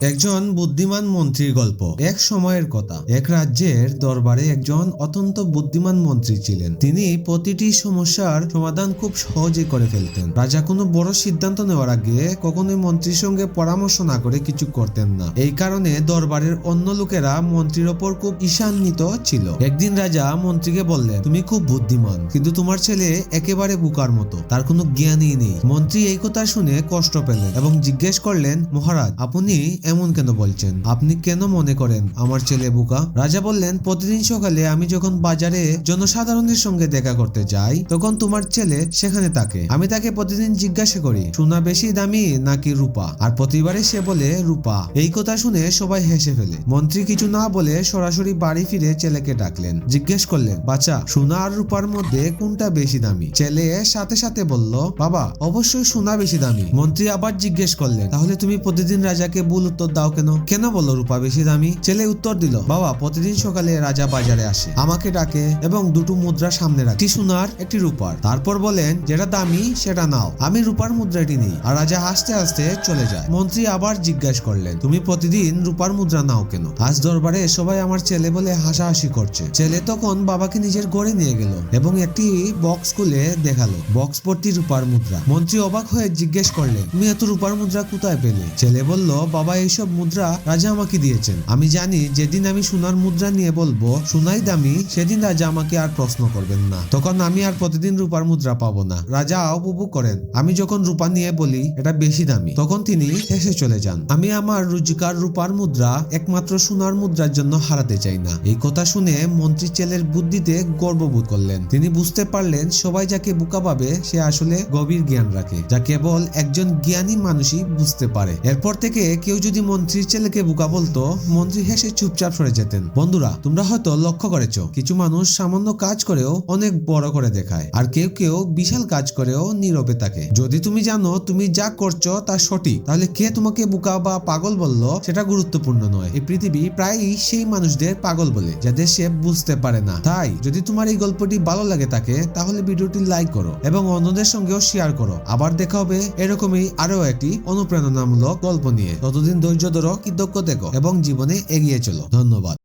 একজন বুদ্ধিমান মন্ত্রীর গল্প। এক সময়ের কথা, এক রাজ্যের দরবারে একজন অত্যন্ত বুদ্ধিমান মন্ত্রী ছিলেন। তিনি প্রতিটি সমস্যার সমাধান খুব সহজে করে ফেলতেন। রাজা কোনো বড় সিদ্ধান্ত নেওয়ার আগে কখনোই মন্ত্রীর সঙ্গে পরামর্শ না করে কিছু করতেন না। এই কারণে দরবারের অন্য লোকেরা মন্ত্রীর ওপর খুব ঈর্ষান্বিত ছিল। একদিন রাজা মন্ত্রীকে বললেন, তুমি খুব বুদ্ধিমান, কিন্তু তোমার ছেলে একেবারে বোকার মতো, তার কোনো জ্ঞানই নেই। মন্ত্রী এই কথা শুনে কষ্ট পেলেন এবং জিজ্ঞেস করলেন, মহারাজ, আপনি এমন কেন বলছেন? আপনি কেন মনে করেন আমার ছেলে বোকা? রাজা বললেন, প্রতিদিন সকালে আমি যখন বাজারে জনসাধারণের সঙ্গে দেখা করতে যাই, তখন তোমার ছেলে সেখানে থাকে। আমি তাকে প্রতিদিন জিজ্ঞাসা করি, সোনা বেশি দামি নাকি রূপা? আর প্রতিবারে সে বলে রূপা। এই কথা শুনে সবাই হেসে ফেলে। মন্ত্রী কিছু না বলে সরাসরি বাড়ি ফিরে ছেলেকে ডাকলেন। জিজ্ঞেস করলেন, বাচ্চা, সোনা আর রূপার মধ্যে কোনটা বেশি দামি? ছেলে সাথে সাথে বলল, বাবা, অবশ্যই সোনা বেশি দামি। মন্ত্রী আবার জিজ্ঞেস করলেন, তাহলে তুমি প্রতিদিন রাজাকে ভুল উত্তর দাও কেন? কেন বলো রূপা বেশি দামি? ছেলে উত্তর দিল, বাবা, প্রতিদিন সকালে রাজা বাজারে আসে, আমাকে ডাকে এবং দুটো মুদ্রা সামনে রাখে, একটি সোনার একটি রূপার। তারপর বলেন, যেটা দামি সেটা নাও। আমি রূপার মুদ্রাটি নেই। আর রাজা হাসতে হাসতে চলে যায়। মন্ত্রী আবার জিজ্ঞাসা করলেন, তুমি প্রতিদিন রূপার মুদ্রা নাও কেন? আজ দরবারে সবাই আমার ছেলে বলে হাসাহাসি করছে। ছেলে তখন বাবাকে নিজের ঘরে নিয়ে গেল এবং একটি বক্স খুলে দেখালো, বক্স ভর্তি রূপার মুদ্রা। মন্ত্রী অবাক হয়ে জিজ্ঞেস করলেন, তুমি এত রূপার মুদ্রা কোথায় পেলে? ছেলে বলল, বাবা, এইসব মুদ্রা রাজা আমাকে দিয়েছেন। আমি জানি যেদিন আমি সোনার মুদ্রা নিয়ে বলবো সোনাই দামি, সেদিন রাজা আমাকে আর প্রশ্ন করবেন না। তখন আমি আর প্রতিদিন রূপার মুদ্রা পাবো না। রাজা উপভোগ করেন। আমি যখন রূপা নিয়ে বলি এটা বেশি দামি, তখন তিনি হেসে চলে যান। আমি আমার রোজকার রূপার মুদ্রা একমাত্র সোনার মুদ্রার জন্য হারাতে চাই না। এই কথা শুনে মন্ত্রী ছেলের বুদ্ধিতে গর্ববোধ করলেন। তিনি বুঝতে পারলেন সবাই যাকে বোকা ভাবে সে আসলে গভীর জ্ঞান রাখে, যা কেবল একজন জ্ঞানী মানুষই বুঝতে পারে। এরপর থেকে কেউ যদি মন্ত্রীর ছেলেকে বোকা বলতো, মন্ত্রী হেসে চুপচাপ সরে যেতেন। বন্ধুরা, তোমরা হয়তো লক্ষ্য করেছো, কিছু মানুষ সামান্য কাজ করেও অনেক বড় করে দেখায়, আর কেউ কেউ বিশাল কাজ করেও নীরবে থাকে। যদি তুমি জানো তুমি যা করছো তা সঠিক, তাহলে কে তোমাকে বোকা বা পাগল বললো সেটা গুরুত্বপূর্ণ নয়। এই পৃথিবী প্রায়ই সেই মানুষদের পাগল বলে যাদের সে বুঝতে পারে না। তাই যদি তোমার এই গল্পটি ভালো লাগে থাকে, তাহলে ভিডিওটি লাইক করো এবং অন্যদের সঙ্গেও শেয়ার করো। আবার দেখা হবে এরকমই আরো একটি অনুপ্রেরণামূলক গল্প নিয়ে। ততদিন ধৈর্য ধরো, কৃতজ্ঞ থেকো এবং জীবনে এগিয়ে চলো। ধন্যবাদ।